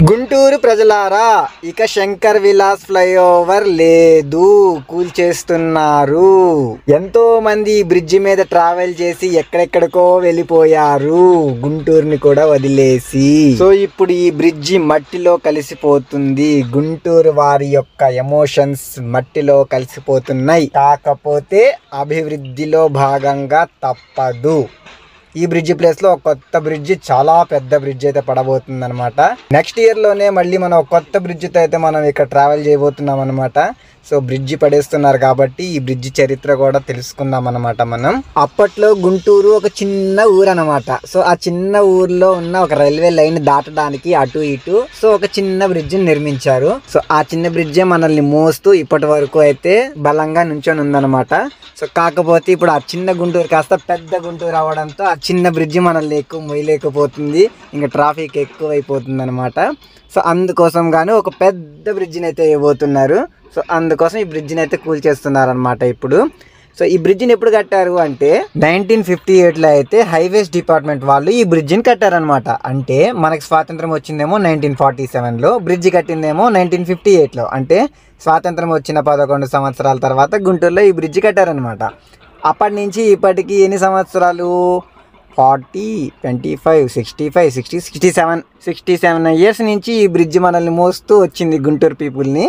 గుంటూరు ప్రజలారా, ఇక శంకర్ విలాస్ ఫ్లైఓవర్ లేదు, కూల్చేస్తున్నారు. ఎంతో మంది బ్రిడ్జి మీద ట్రావెల్ చేసి ఎక్కడెక్కడికో వెళ్ళిపోయారు, గుంటూరుని కూడా వదిలేసి. సో ఇప్పుడు ఈ బ్రిడ్జి మట్టిలో కలిసిపోతుంది. గుంటూరు వారి యొక్క ఎమోషన్స్ మట్టిలో కలిసిపోతున్నాయి. కాకపోతే అభివృద్ధిలో భాగంగా తప్పదు. ఈ బ్రిడ్జి ప్లేస్ లో ఒక కొత్త బ్రిడ్జి, చాలా పెద్ద బ్రిడ్జ్ అయితే పడబోతుంది అనమాట. నెక్స్ట్ ఇయర్ లోనే మళ్ళీ మనం కొత్త బ్రిడ్జితో అయితే మనం ఇక్కడ ట్రావెల్ చేయబోతున్నాం అనమాట. సో బ్రిడ్జి పడేస్తున్నారు కాబట్టి ఈ బ్రిడ్జి చరిత్ర కూడా తెలుసుకుందాం అనమాట మనం. అప్పట్లో గుంటూరు ఒక చిన్న ఊరు అనమాట. సో ఆ చిన్న ఊర్లో ఉన్న ఒక రైల్వే లైన్ దాటడానికి అటు ఇటు సో ఒక చిన్న బ్రిడ్జిని నిర్మించారు. సో ఆ చిన్న బ్రిడ్జే మనల్ని మోస్తూ ఇప్పటి వరకు అయితే బలంగా నుంచొని ఉందన్నమాట. సో కాకపోతే ఇప్పుడు ఆ చిన్న గుంటూరు కాస్త పెద్ద గుంటూరు అవడంతో ఆ చిన్న బ్రిడ్జి మనల్ని ఎక్కువ మొయ్యలేకపోతుంది, ఇంకా ట్రాఫిక్ ఎక్కువ అయిపోతుంది అనమాట. సో అందుకోసం గాను ఒక పెద్ద బ్రిడ్జిని అయితే వేయబోతున్నారు. సో అందుకోసం ఈ బ్రిడ్జిని అయితే కూల్చేస్తున్నారు అనమాట ఇప్పుడు. సో ఈ బ్రిడ్జిని ఎప్పుడు కట్టారు అంటే 1958లో అయితే హైవేస్ డిపార్ట్మెంట్ వాళ్ళు ఈ బ్రిడ్జిని కట్టారనమాట. అంటే మనకి స్వాతంత్రం వచ్చిందేమో 1947లో, బ్రిడ్జి కట్టిందేమో 1958లో. అంటే స్వాతంత్రం వచ్చిన 11 సంవత్సరాల తర్వాత గుంటూరులో ఈ బ్రిడ్జి కట్టారనమాట. అప్పటి నుంచి ఇప్పటికి ఎన్ని సంవత్సరాలు? 40, 25, 65, 60, 67 ఇయర్స్ నుంచి ఈ బ్రిడ్జి మనల్ని మోస్తూ వచ్చింది గుంటూరు పీపుల్ని.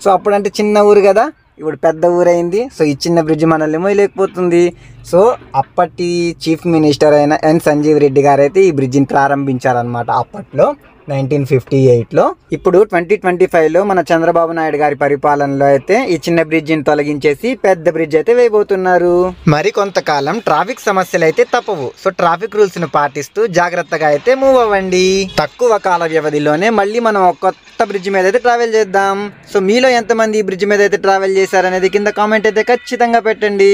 సో అప్పుడంటే చిన్న ఊరు కదా, ఇప్పుడు పెద్ద ఊరైంది. సో ఈ చిన్న బ్రిడ్జి మనల్ని మోయలేకపోతుంది. సో అప్పటి చీఫ్ మినిస్టర్ అయిన ఎన్ సంజీవ్ రెడ్డి గారు అయితే ఈ బ్రిడ్జిని ప్రారంభించారనమాట అప్పట్లో 1958లో. ఇప్పుడు 2025లో మన చంద్రబాబు నాయుడు గారి పరిపాలనలో అయితే ఈ చిన్న బ్రిడ్జిని తొలగించేసి పెద్ద బ్రిడ్జ్ అయితే వేయబోతున్నారు. మరి కొంతకాలం ట్రాఫిక్ సమస్యలు అయితే తప్పవు. సో ట్రాఫిక్ రూల్స్ ను పాటిస్తూ జాగ్రత్తగా అయితే మూవ్ అవ్వండి. తక్కువ కాల వ్యవధిలోనే మళ్ళీ మనం ఒక కొత్త బ్రిడ్జ్ మీద అయితే ట్రావెల్ చేద్దాం. సో మీలో ఎంతమంది ఈ బ్రిడ్జ్ మీద అయితే ట్రావెల్ చేశారనేది కింద కామెంట్ అయితే ఖచ్చితంగా పెట్టండి.